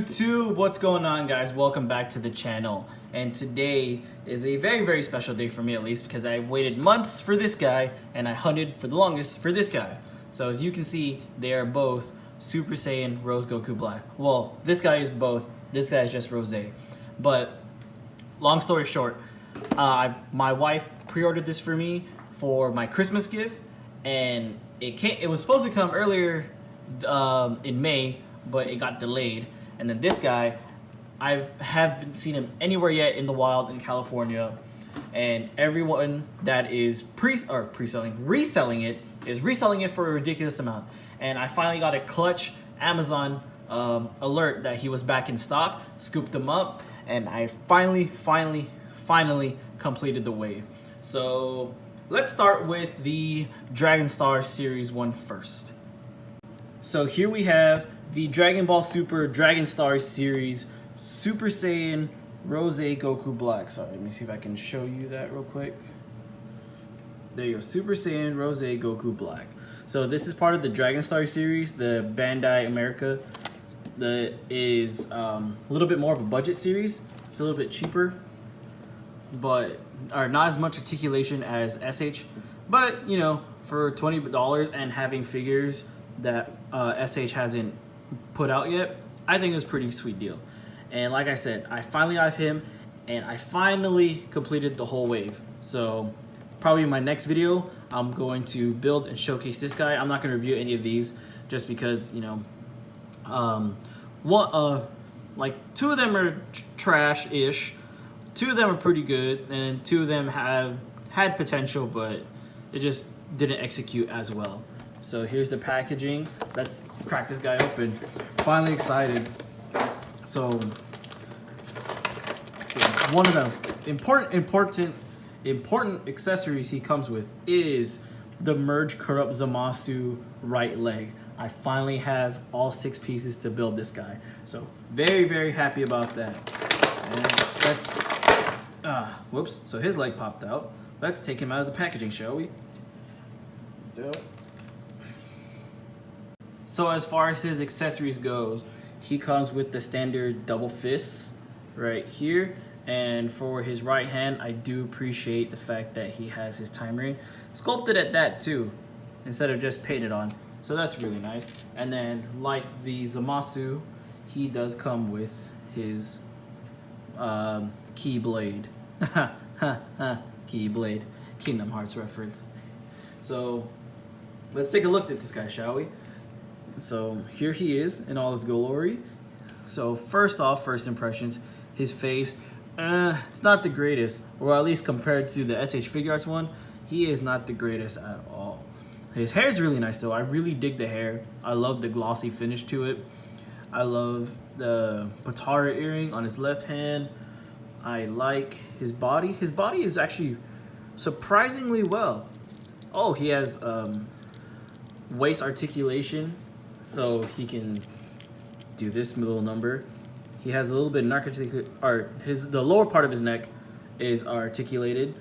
YouTube, what's going on, guys? Welcome back to the channel. And today is a very special day for me, at least, because I waited months for this guy and I hunted for the longest for this guy. So as you can see, they are both Super Saiyan Rose Goku Black. Well, this guy is both. This guy is just Rose. But long story short, my wife pre-ordered this for me for my Christmas gift, and it was supposed to come earlier in May, but it got delayed. And then this guy, I haven't seen him anywhere yet in the wild in California, and everyone that is reselling it is reselling it for a ridiculous amount. And I finally got a clutch Amazon alert that he was back in stock, scooped him up, and I finally completed the wave. So let's start with the Dragon Star Series 1 first. So here we have the Dragon Ball Super Dragon Star Series Super Saiyan Rose Goku Black. Sorry, let me see if I can show you that real quick. There you go, Super Saiyan Rose Goku Black. So this is part of the Dragon Star series, the Bandai America. That is a little bit more of a budget series. It's a little bit cheaper, but not as much articulation as SH. But you know, for $20 and having figures that SH hasn't put out yet, I think it's a pretty sweet deal. And like I said, I finally have him, and I finally completed the whole wave. So probably in my next video, I'm going to build and showcase this guy. I'm not going to review any of these just because, you know, like two of them are trash-ish, two of them are pretty good, and two of them had potential, but it just didn't execute as well. So here's the packaging. Let's crack this guy open. Finally excited. So one of the important accessories he comes with is the Merge Corrupt Zamasu right leg. I finally have all 6 pieces to build this guy. So very happy about that. And let's whoops, so his leg popped out. Let's take him out of the packaging, shall we? Do it. So as far as his accessories goes, he comes with the standard double fists right here. And for his right hand, I do appreciate the fact that he has his time ring sculpted at that too, instead of just painted on. So that's really nice. And then like the Zamasu, he does come with his Keyblade. Keyblade. Kingdom Hearts reference. So let's take a look at this guy, shall we? So here he is in all his glory. So first off, first impressions, his face, it's not the greatest, or at least compared to the SH Figuarts one, he is not the greatest at all. His hair is really nice though. I really dig the hair. I love the glossy finish to it. I love the Patara earring on his left hand. I like his body. His body is actually surprisingly well. Oh, he has waist articulation, so he can do this little number. He has a little bit of neck the lower part of his neck is articulated,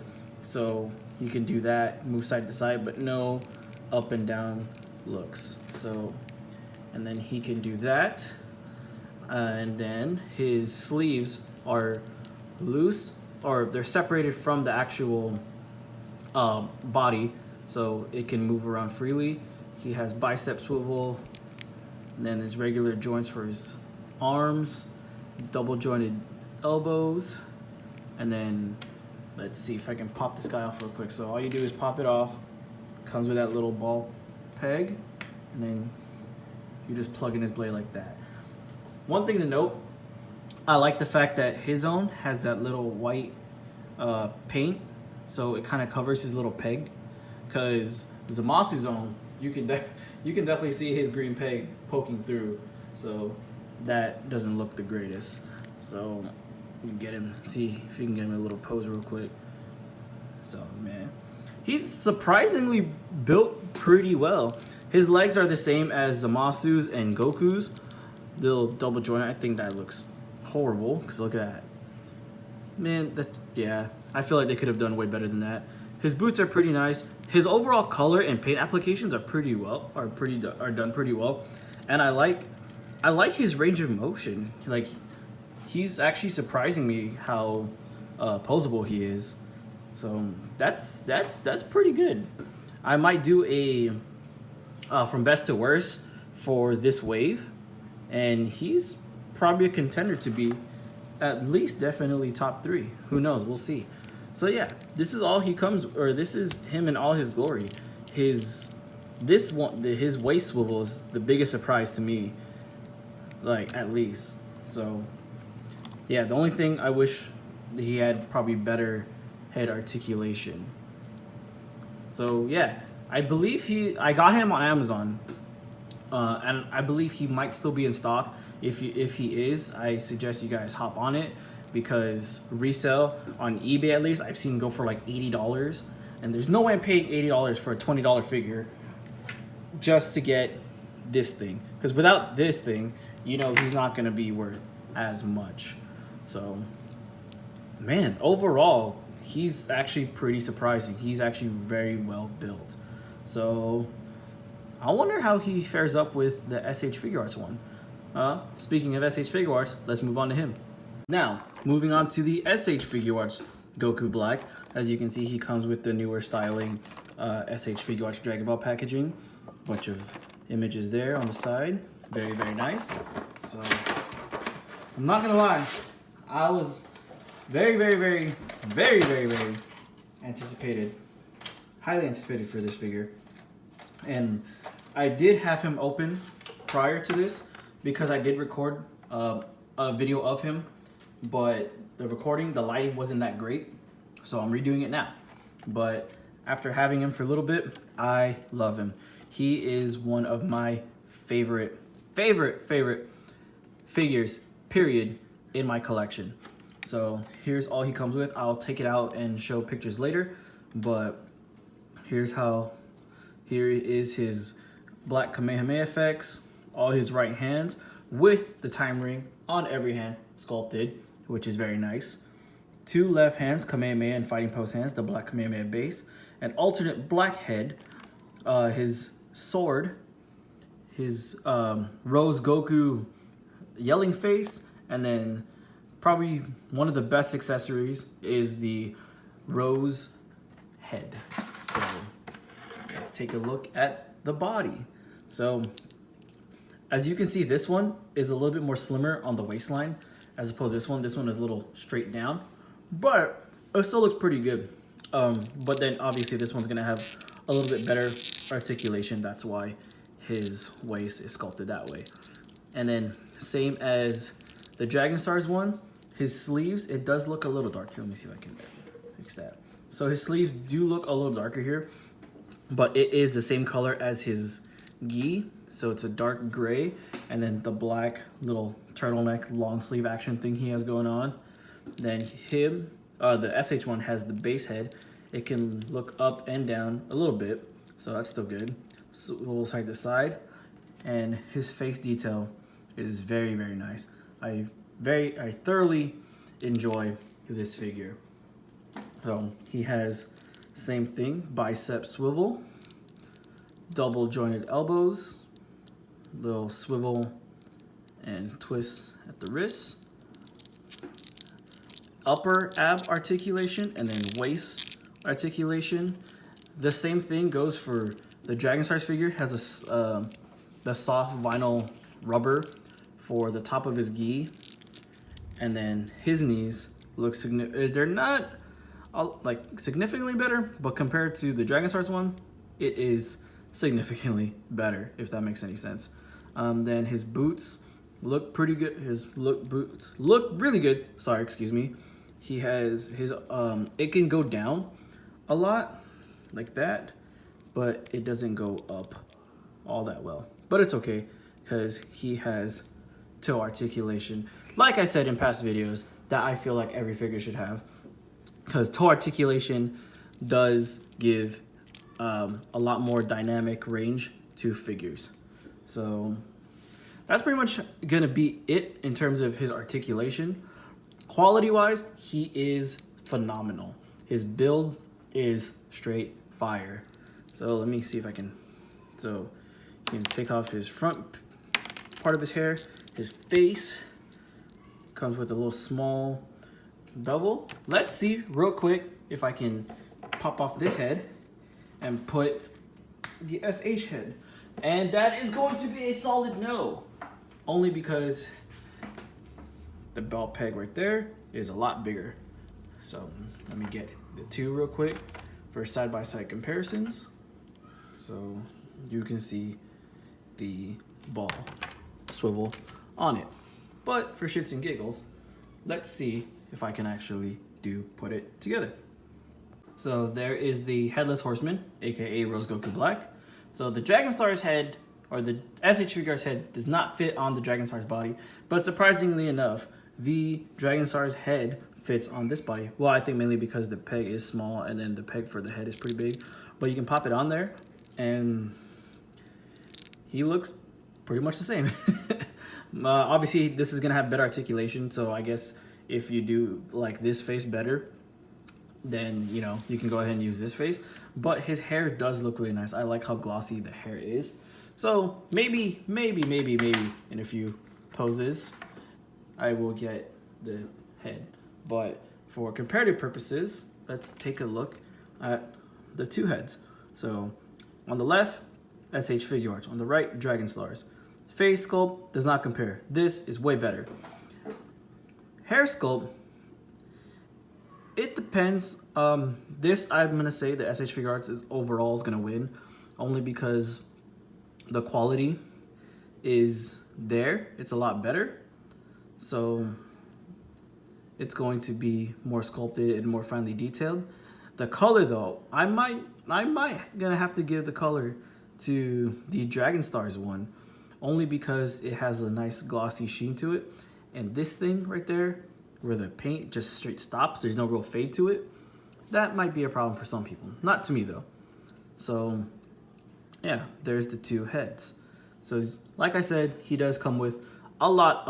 so you can do that, move side to side, but no up and down looks. So, and then he can do that, and then his sleeves are loose, or they're separated from the actual body, so it can move around freely. He has bicep swivel, and then his regular joints for his arms, double jointed elbows, and then let's see if I can pop this guy off real quick. So all you do is pop it off. Comes with that little ball peg, and then you just plug in his blade like that. One thing to note, I like the fact that his own has that little white paint, so it kind of covers his little peg, because Zamasu's own, you can definitely see his green peg poking through, so that doesn't look the greatest. So you get him, see if you can get him a little pose real quick. So man, he's surprisingly built pretty well. His legs are the same as Zamasu's and Goku's. Little double joint. I think that looks horrible, because look at that. Man, yeah, I feel like they could have done way better than that. His boots are pretty nice. His overall color and paint applications are done pretty well. And I like I like his range of motion. Like, he's actually surprising me how posable he is. So that's pretty good. I might do a from best to worst for this wave, and he's probably a contender to be at least definitely top 3. Who knows? We'll see. So yeah, this is all he comes, or this is him in all his glory. His waist swivel is the biggest surprise to me, like, at least. So yeah, the only thing I wish he had probably better head articulation. So yeah, I got him on Amazon, and I believe he might still be in stock. If he is, I suggest you guys hop on it, because resale on eBay, at least, I've seen go for like $80, and there's no way I'm paying $80 for a $20 figure just to get this thing. Because without this thing, you know, he's not gonna be worth as much. So, man, overall, he's actually pretty surprising. He's actually very well built. So, I wonder how he fares up with the SH Figuarts one. Speaking of SH Figuarts, let's move on to him. Now, moving on to the SH Figuarts Goku Black. As you can see, he comes with the newer styling SH Figuarts Dragon Ball packaging. Bunch of images there on the side. Very, very nice. So, I'm not gonna lie, I was very highly anticipated for this figure. And I did have him open prior to this, because I did record a video of him, but the lighting wasn't that great, so I'm redoing it now. But after having him for a little bit, I love him. He is one of my favorite figures, period, in my collection. So here's all he comes with. I'll take it out and show pictures later, but here is his black Kamehameha effects, all his right hands with the time ring on every hand sculpted, which is very nice. 2 left hands, Kamehameha and fighting pose hands, the black Kamehameha base, an alternate black head, his sword, his Rose Goku yelling face, and then probably one of the best accessories is the Rose head. So let's take a look at the body. So as you can see, this one is a little bit more slimmer on the waistline as opposed to this one. This one is a little straight down, but it still looks pretty good. But then obviously this one's gonna have a little bit better articulation. That's why his waist is sculpted that way. And then same as the Dragon Stars one, his sleeves, it does look a little dark. Here, let me see if I can fix that. So his sleeves do look a little darker here, but it is the same color as his gi. So it's a dark gray, and then the black little turtleneck long sleeve action thing he has going on. Then the SH one has the base head. It can look up and down a little bit, so that's still good. So we'll side to side, and his face detail is very, very nice. I thoroughly enjoy this figure. So he has same thing, bicep swivel, double jointed elbows, little swivel and twist at the wrist, upper ab articulation, and then waist articulation. The same thing goes for the Dragon Stars figure. Has the soft vinyl rubber for the top of his gi, and then his knees look they're not like significantly better, but compared to the Dragon Stars one, it is significantly better, if that makes any sense. Then his boots look pretty good. His boots look really good. Sorry, excuse me. He has his it can go down a lot like that, but it doesn't go up all that well. But it's okay, because he has toe articulation, like I said in past videos, that I feel like every figure should have, because toe articulation does give a lot more dynamic range to figures. So that's pretty much gonna be it in terms of his articulation. Quality wise, he is phenomenal. His build is straight fire. So let me see if I can, so you can take off his front part of his hair. His face comes with a little small bevel. Let's see real quick if I can pop off this head and put the SH head. And that is going to be a solid no. Only because the belt peg right there is a lot bigger. So let me get the two real quick for side-by-side comparisons. So you can see the ball swivel on it. But for shits and giggles, let's see if I can actually put it together. So there is the Headless Horseman, aka Rose Goku Black. So the Dragon Star's head, or the SH Figuarts head, does not fit on the Dragon Star's body. But surprisingly enough, the Dragon Star's head fits on this body. Well, I think mainly because the peg is small and then the peg for the head is pretty big. But you can pop it on there and he looks pretty much the same. Obviously, this is gonna have better articulation, so I guess if you do like this face better, then you know you can go ahead and use this face. But his hair does look really nice. I like how glossy the hair is. So maybe in a few poses, I will get the head. But for comparative purposes, let's take a look at the two heads. So on the left, SH Figuarts. On the right, Dragon Stars. Face sculpt does not compare. This is way better. Hair sculpt, it depends. This, I'm gonna say the SH Figuarts is overall is gonna win, only because the quality is there. It's a lot better. So it's going to be more sculpted and more finely detailed. The color though, I might gonna have to give the color to the Dragon Stars one, only because it has a nice glossy sheen to it. And this thing right there, where the paint just straight stops, there's no real fade to it, that might be a problem for some people. Not to me though. So yeah, there's the two heads. So like I said, he does come with a lot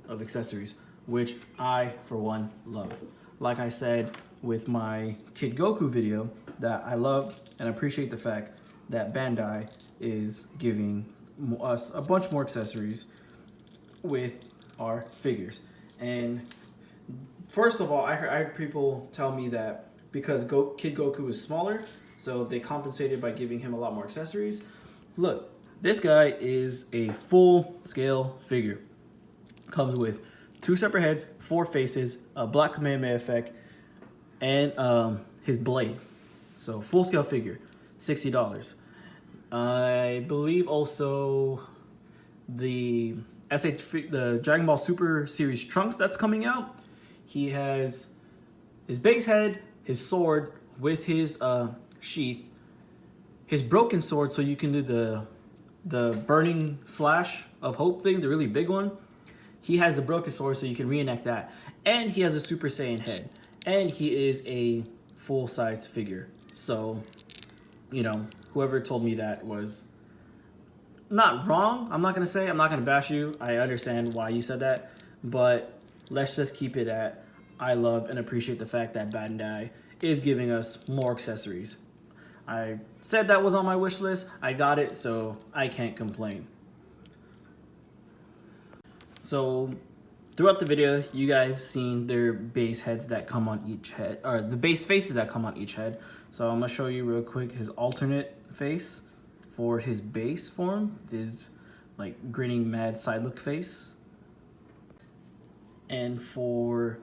of accessories, which I, for one, love. Like I said with my Kid Goku video, that I love and appreciate the fact that Bandai is giving us a bunch more accessories with our figures. And first of all, I heard people tell me that because Kid Goku is smaller, so they compensated by giving him a lot more accessories. Look, this guy is a full-scale figure. Comes with 2 separate heads, 4 faces, a black Kamehameha effect, and his blade. So full-scale figure, $60. I believe also the Dragon Ball Super Series Trunks that's coming out. He has his base head, his sword with his sheath, his broken sword, so you can do the burning slash of hope thing, the really big one. He has the broken sword, so you can reenact that. And he has a Super Saiyan head. And he is a full-size figure. So, you know, whoever told me that was not wrong. I'm not gonna bash you. I understand why you said that. But let's just keep it at, I love and appreciate the fact that Bandai is giving us more accessories. I said that was on my wish list. I got it, so I can't complain. So throughout the video, you guys seen their base heads that come on each head, or the base faces that come on each head. So I'm gonna show you real quick his alternate face for his base form, his like grinning mad side look face. And for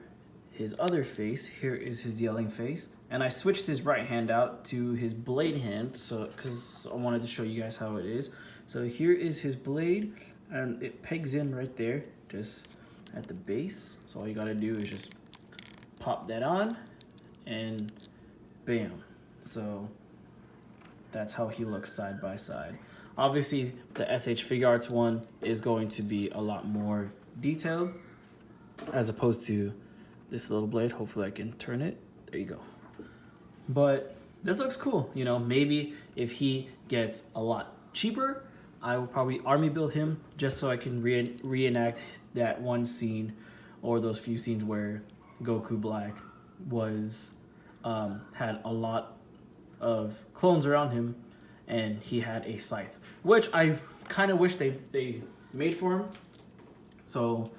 his other face, here is his yelling face. And I switched his right hand out to his blade hand, so because I wanted to show you guys how it is. So here is his blade, and it pegs in right there, just at the base. So all you gotta do is just pop that on, and bam. So that's how he looks side by side. Obviously, the SH Figuarts one is going to be a lot more detailed, as opposed to this little blade. Hopefully I can turn it. There you go. But this looks cool. You know, maybe if he gets a lot cheaper, I will probably army build him just so I can reenact that one scene, or those few scenes where Goku Black was had a lot of clones around him and he had a scythe, which I kind of wish they made for him. So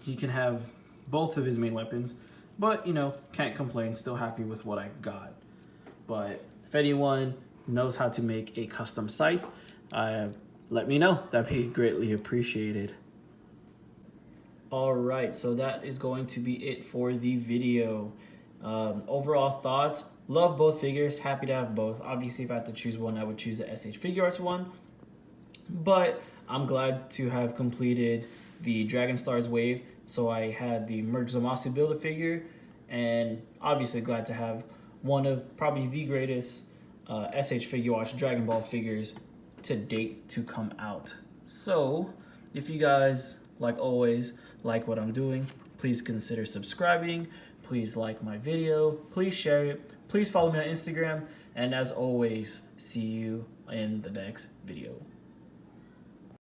he can have both of his main weapons. But, you know, can't complain. Still happy with what I got. But if anyone knows how to make a custom scythe, let me know. That'd be greatly appreciated. Alright, so that is going to be it for the video. Overall thoughts, love both figures, happy to have both. Obviously, if I had to choose one, I would choose the SH Figuarts one. But I'm glad to have completed the Dragon Stars wave. So I had the Merge Zamasu Build-A-Figure, and obviously glad to have one of probably the greatest SH Figuarts Dragon Ball figures to date to come out. So if you guys, like always, like what I'm doing, please consider subscribing. Please like my video. Please share it. Please follow me on Instagram. And as always, see you in the next video.